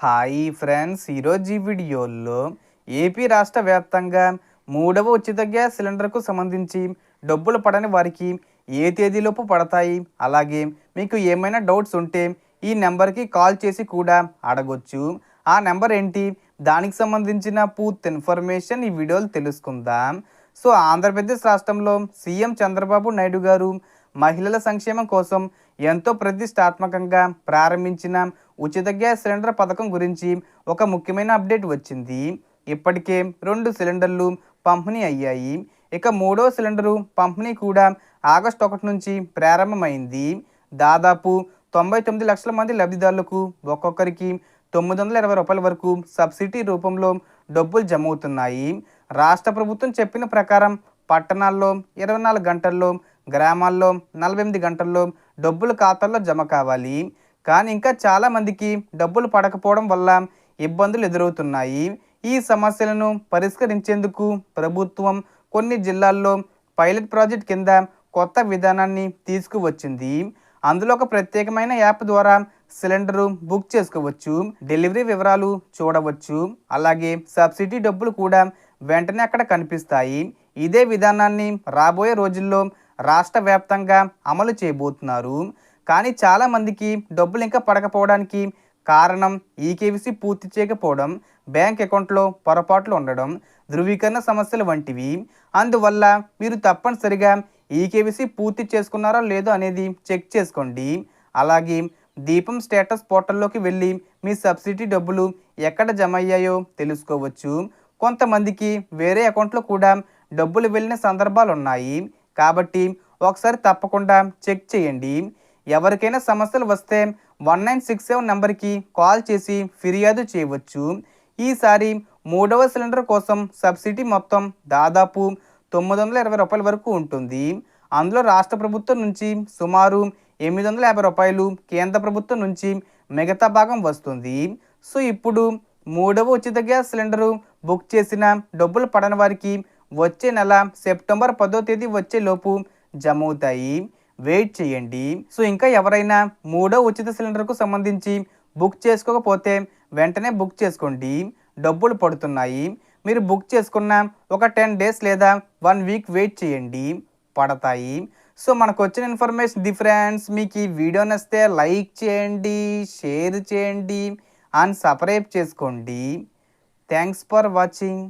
Hi friends, ఈరోజు ఈ వీడియోలో ఏపీ రాష్ట్ర వ్యాప్తంగా మూడవ ఉచిత గ్యాస్ సిలిండర్కు సంబంధించి డబ్బులు పడని వారికి ఏ తేదీలోపు పడతాయి, అలాగే మీకు ఏమైనా డౌట్స్ ఉంటే ఈ నెంబర్కి కాల్ చేసి కూడా అడగొచ్చు. ఆ నెంబర్ ఏంటి, దానికి సంబంధించిన పూర్తి ఇన్ఫర్మేషన్ ఈ వీడియోలో తెలుసుకుందాం. సో ఆంధ్రప్రదేశ్ రాష్ట్రంలో సీఎం చంద్రబాబు నాయుడు గారు మహిళల సంక్షేమం కోసం ఎంతో ప్రతిష్టాత్మకంగా ప్రారంభించిన ఉచిత గ్యాస్ సిలిండర్ పథకం గురించి ఒక ముఖ్యమైన అప్డేట్ వచ్చింది. ఇప్పటికే 2 సిలిండర్లు పంపిణీ అయ్యాయి. ఇక మూడో సిలిండరు పంపిణీ కూడా ఆగస్టు 1 నుంచి ప్రారంభమైంది. దాదాపు 99 లక్షల మంది లబ్ధిదారులకు ఒక్కొక్కరికి రూ. 920 వరకు సబ్సిడీ రూపంలో డబ్బులు జమ అవుతున్నాయి. రాష్ట్ర ప్రభుత్వం చెప్పిన ప్రకారం పట్టణాల్లో 24 గంటల్లో, గ్రామాల్లో 48 గంటల్లో డబ్బులు ఖాతాల్లో జమ కావాలి. కానీ ఇంకా చాలామందికి డబ్బులు పడకపోవడం వల్ల ఇబ్బందులు ఎదురవుతున్నాయి. ఈ సమస్యలను పరిష్కరించేందుకు ప్రభుత్వం కొన్ని జిల్లాల్లో పైలట్ ప్రాజెక్ట్ కింద కొత్త విధానాన్ని తీసుకువచ్చింది. అందులో ఒక ప్రత్యేకమైన యాప్ ద్వారా సిలిండరు బుక్ చేసుకోవచ్చు, డెలివరీ వివరాలు చూడవచ్చు, అలాగే సబ్సిడీ డబ్బులు కూడా వెంటనే అక్కడ కనిపిస్తాయి. ఇదే విధానాన్ని రాబోయే రోజుల్లో రాష్ట్ర వ్యాప్తంగా అమలు చేయబోతున్నారు. కానీ చాలామందికి డబ్బులు ఇంకా పడకపోవడానికి కారణం ఈకేవీసీ పూర్తి చేయకపోవడం, బ్యాంక్ అకౌంట్లో పొరపాట్లు ఉండడం, ధృవీకరణ సమస్యలు వంటివి. అందువల్ల మీరు తప్పనిసరిగా ఈకేవీసీ పూర్తి చేసుకున్నారో లేదో అనేది చెక్ చేసుకోండి. అలాగే దీపం స్టేటస్ పోర్టల్లోకి వెళ్ళి మీ సబ్సిడీ డబ్బులు ఎక్కడ జమ అయ్యాయో తెలుసుకోవచ్చు. కొంతమందికి వేరే అకౌంట్లో కూడా డబ్బులు వెళ్ళిన సందర్భాలు ఉన్నాయి. కాబట్టి ఒకసారి తప్పకుండా చెక్ చేయండి. ఎవరికైనా సమస్యలు వస్తే 1967 నెంబర్కి కాల్ చేసి ఫిర్యాదు చేయవచ్చు. ఈసారి మూడవ సిలిండర్ కోసం సబ్సిడీ మొత్తం దాదాపు రూ. 920 వరకు ఉంటుంది. అందులో రాష్ట్ర ప్రభుత్వం నుంచి సుమారు రూ. 850, కేంద్ర ప్రభుత్వం నుంచి మిగతా భాగం వస్తుంది. సో ఇప్పుడు మూడవ ఉచిత గ్యాస్ సిలిండరు బుక్ చేసిన డబ్బులు పడని వారికి వచ్చే నెల సెప్టెంబర్ 10వ తేదీ వచ్చేలోపు జమ అవుతాయి. వెయిట్ చేయండి. సో ఇంకా ఎవరైనా మూడో ఉచిత సిలిండర్కు సంబంధించి బుక్ చేసుకోకపోతే వెంటనే బుక్ చేసుకోండి, డబ్బులు పడుతున్నాయి. మీరు బుక్ చేసుకున్న ఒక 10 డేస్ లేదా 1 వీక్ వెయిట్ చేయండి, పడతాయి. సో మనకు వచ్చిన ఇన్ఫర్మేషన్ ఫ్రెండ్స్. మీకు ఈ వీడియో నచ్చితే లైక్ చేయండి, షేర్ చేయండి అండ్ సబ్స్క్రైబ్ చేసుకోండి. Thanks for watching.